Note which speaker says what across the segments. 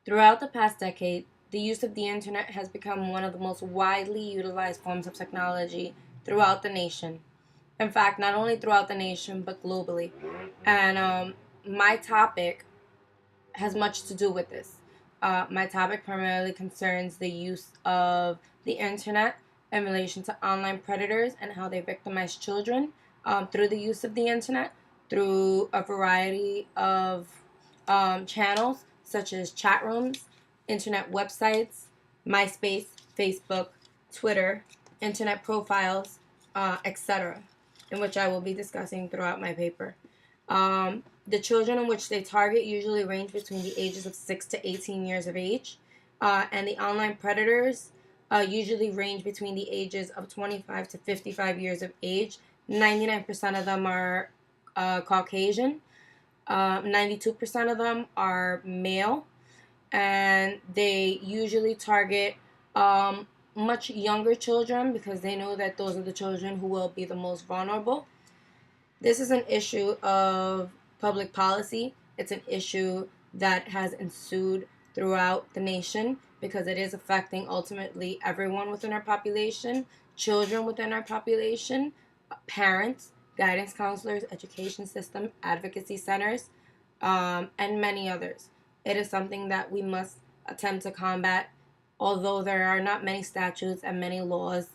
Speaker 1: Throughout the past decade, the use of the internet has become one of the most widely utilized forms of technology throughout the nation. In fact, not only throughout the nation, but globally. And my topic has much to do with this. My topic primarily concerns the use of the internet in relation to online predators and how they victimize children through the use of the internet, through a variety of channels such as chat rooms, internet websites, MySpace, Facebook, Twitter, internet profiles, etc., in which I will be discussing throughout my paper. The children in which they target usually range between the ages of 6 to 18 years of age, and the online predators usually range between the ages of 25 to 55 years of age. 99% of them are Caucasian, 92% of them are male, and they usually target much younger children because they know that those are the children who will be the most vulnerable. This is an issue of public policy. It's an issue that has ensued throughout the nation because it is affecting ultimately everyone within our population, children within our population, parents, guidance counselors, education system, advocacy centers, and many others. It is something that we must attempt to combat, although there are not many statutes and many laws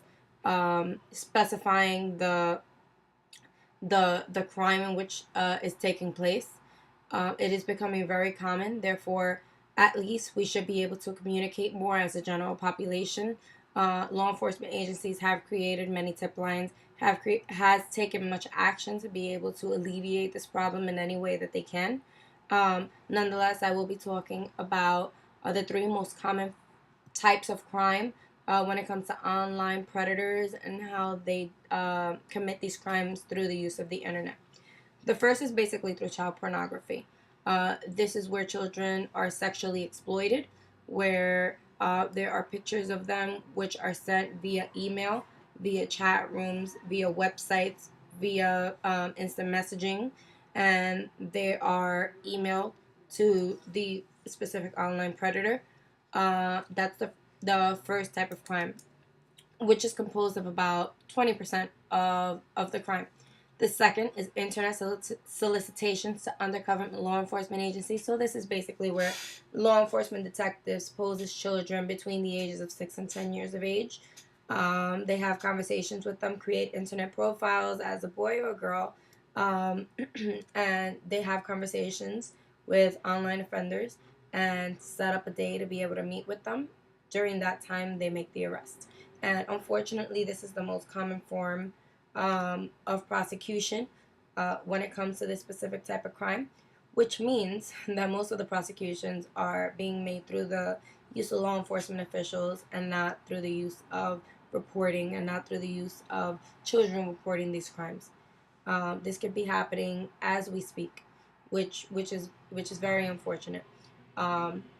Speaker 1: specifying the crime in which is taking place. It is becoming very common. Therefore, at least we should be able to communicate more as a general population. Law enforcement agencies have created many tip lines, has taken much action to be able to alleviate this problem in any way that they can. Nonetheless, I will be talking about the three most common types of crime when it comes to online predators and how they commit these crimes through the use of the internet. The first is basically through child pornography. This is where children are sexually exploited, where there are pictures of them which are sent via email, via chat rooms, via websites, via instant messaging, and they are emailed to the specific online predator. That's the first type of crime, which is composed of about 20% of the crime. The second is internet solicitations to undercover law enforcement agencies. So this is basically where law enforcement detectives poses children between the ages of 6 and 10 years of age. They have conversations with them, create internet profiles as a boy or a girl, and they have conversations with online offenders and set up a day to be able to meet with them. During that time, they make the arrest. And unfortunately, this is the most common form of prosecution when it comes to this specific type of crime, which means that most of the prosecutions are being made through the use of law enforcement officials and not through the use of reporting and not through the use of children reporting these crimes. This could be happening as we speak, which is very unfortunate.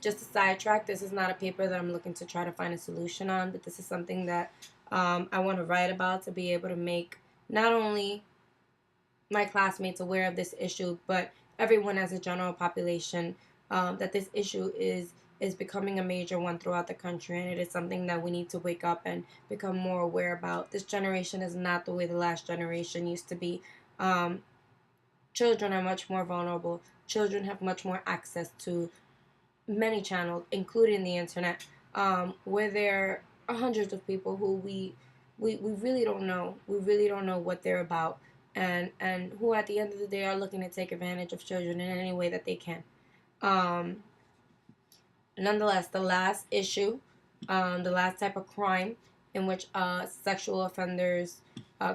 Speaker 1: Just a sidetrack, this is not a paper that I'm looking to try to find a solution on, but this is something that I want to write about to be able to make not only my classmates aware of this issue, but everyone as a general population, that this issue is becoming a major one throughout the country, and it is something that we need to wake up and become more aware about. This generation is not the way the last generation used to be. Children are much more vulnerable. Children have much more access to many channels, including the internet, where there are hundreds of people who we really don't know. We really don't know what they're about, and who at the end of the day are looking to take advantage of children in any way that they can. Um, Nonetheless, the last issue, the last type of crime in which sexual offenders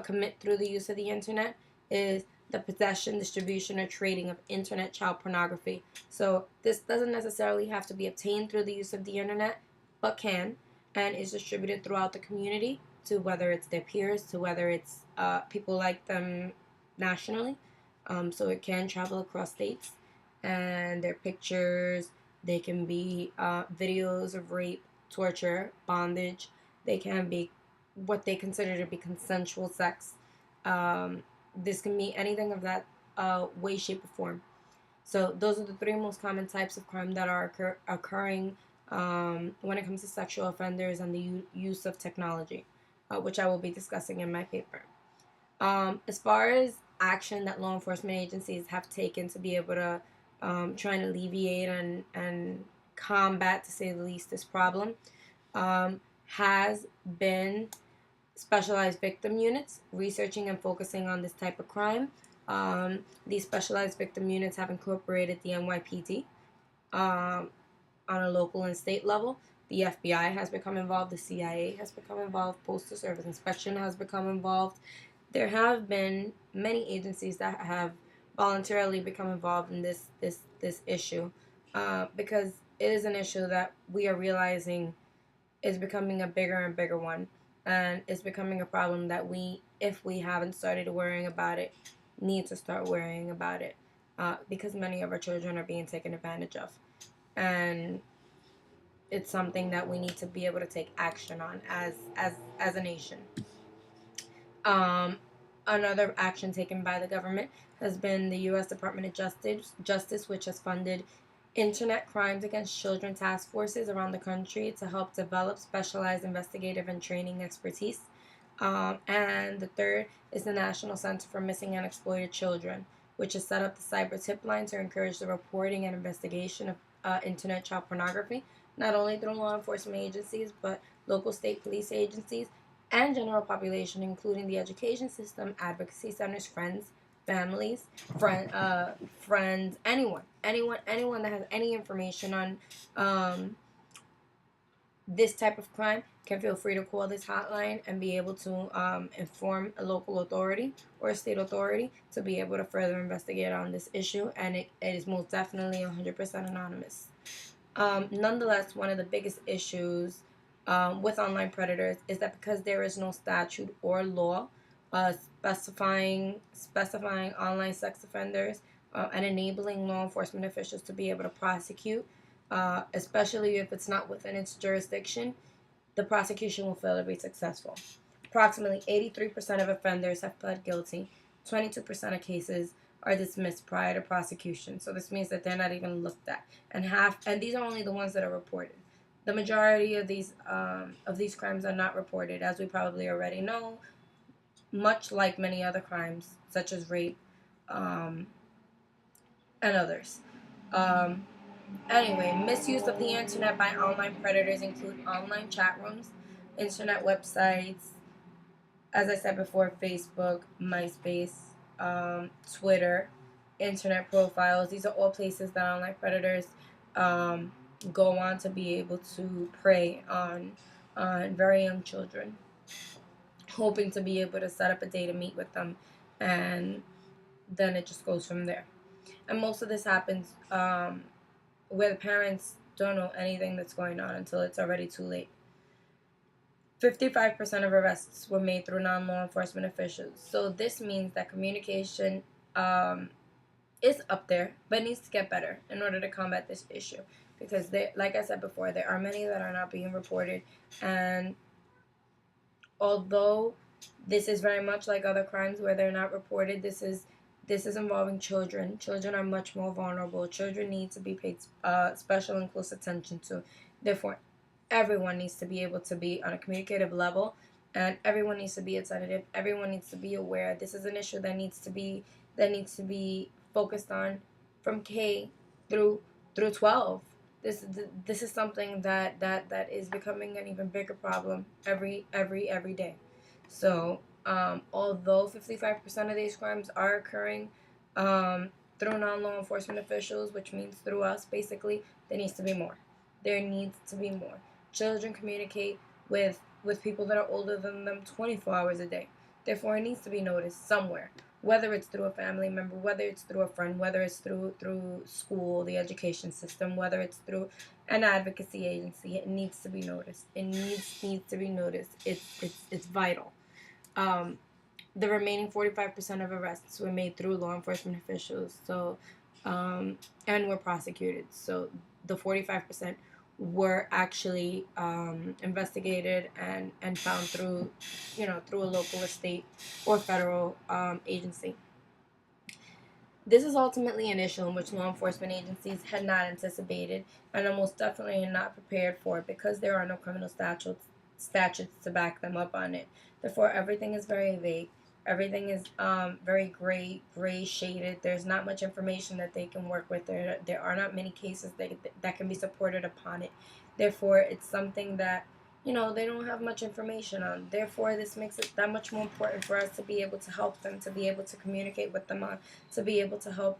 Speaker 1: commit through the use of the internet is the possession, distribution, or trading of internet child pornography. So this doesn't necessarily have to be obtained through the use of the internet, but can, and is distributed throughout the community to whether it's their peers, to whether it's people like them nationally. So it can travel across states, and their pictures, they can be videos of rape, torture, bondage. They can be what they consider to be consensual sex. This can be anything of that way, shape, or form. So those are the three most common types of crime that are occurring when it comes to sexual offenders and the use of technology, which I will be discussing in my paper. As far as action that law enforcement agencies have taken to be able to try and alleviate and combat, to say the least, this problem, has been specialized victim units researching and focusing on this type of crime. These specialized victim units have incorporated the NYPD on a local and state level. The FBI has become involved. The CIA has become involved. Postal Service Inspection has become involved. There have been many agencies that have voluntarily become involved in this issue because it is an issue that we are realizing is becoming a bigger and bigger one, and it's becoming a problem that we, if we haven't started worrying about it, need to start worrying about it because many of our children are being taken advantage of, and it's something that we need to be able to take action on as a nation. Um, Another action taken by the government has been the U.S. Department of Justice, which has funded Internet Crimes Against Children task forces around the country to help develop specialized investigative and training expertise. And the third is the National Center for Missing and Exploited Children, which has set up the cyber tip line to encourage the reporting and investigation of internet child pornography, not only through law enforcement agencies, but local state police agencies and general population, including the education system, advocacy centers, friends, families, friends, anyone that has any information on this type of crime can feel free to call this hotline and be able to inform a local authority or a state authority to be able to further investigate on this issue, and it is most definitely 100% anonymous. Nonetheless, one of the biggest issues with online predators is that because there is no statute or law specifying online sex offenders and enabling law enforcement officials to be able to prosecute, especially if it's not within its jurisdiction, the prosecution will fail to be successful. Approximately 83% of offenders have pled guilty. 22% of cases are dismissed prior to prosecution. So this means that they're not even looked at, and these are only the ones that are reported. The majority of these crimes are not reported, as we probably already know, much like many other crimes such as rape and others. Anyway, misuse of the internet by online predators include online chat rooms, internet websites, as I said before, Facebook, MySpace, Twitter, internet profiles. These are all places that online predators go on to be able to prey on very young children, hoping to be able to set up a day to meet with them, and then it just goes from there. And most of this happens where the parents don't know anything that's going on until it's already too late. 55% of arrests were made through non-law enforcement officials. So this means that communication is up there, but needs to get better in order to combat this issue. Because, like I said before, there are many that are not being reported. And although this is very much like other crimes where they're not reported, this is involving children. Children are much more vulnerable. Children need to be paid special and close attention to. Therefore, everyone needs to be able to be on a communicative level, and everyone needs to be attentive. Everyone needs to be aware. This is an issue that needs to be focused on from K through 12. This is something that is becoming an even bigger problem every day. So although 55% of these crimes are occurring through non-law enforcement officials, which means through us, basically, there needs to be more. There needs to be more. Children communicate with people that are older than them 24 hours a day. Therefore, it needs to be noticed somewhere, whether it's through a family member, whether it's through a friend, whether it's through school, the education system, whether it's through an advocacy agency. It needs to be noticed. It needs to be noticed. It's vital. The remaining 45% of arrests were made through law enforcement officials, so and were prosecuted. So the 45% were actually investigated and found through a local, state, or federal agency. This is ultimately an issue in which law enforcement agencies had not anticipated and are most definitely not prepared for because there are no criminal statutes to back them up on it. Therefore, everything is very vague. Everything is very gray shaded. There's not much information that they can work with. There are not many cases that can be supported upon it. Therefore, it's something that they don't have much information on. Therefore, this makes it that much more important for us to be able to help them, to be able to communicate with them, to be able to help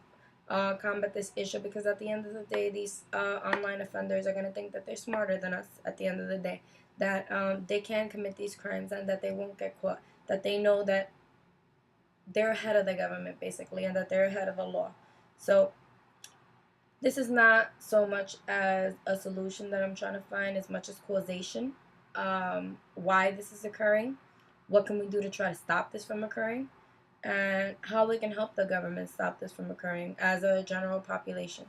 Speaker 1: combat this issue. Because at the end of the day, these online offenders are going to think that they're smarter than us. At the end of the day, that they can commit these crimes and that they won't get caught. That they know that they're ahead of the government basically, and that they're ahead of the law. So this is not so much as a solution that I'm trying to find as much as causation. Why this is occurring, what can we do to try to stop this from occurring, and how we can help the government stop this from occurring as a general population.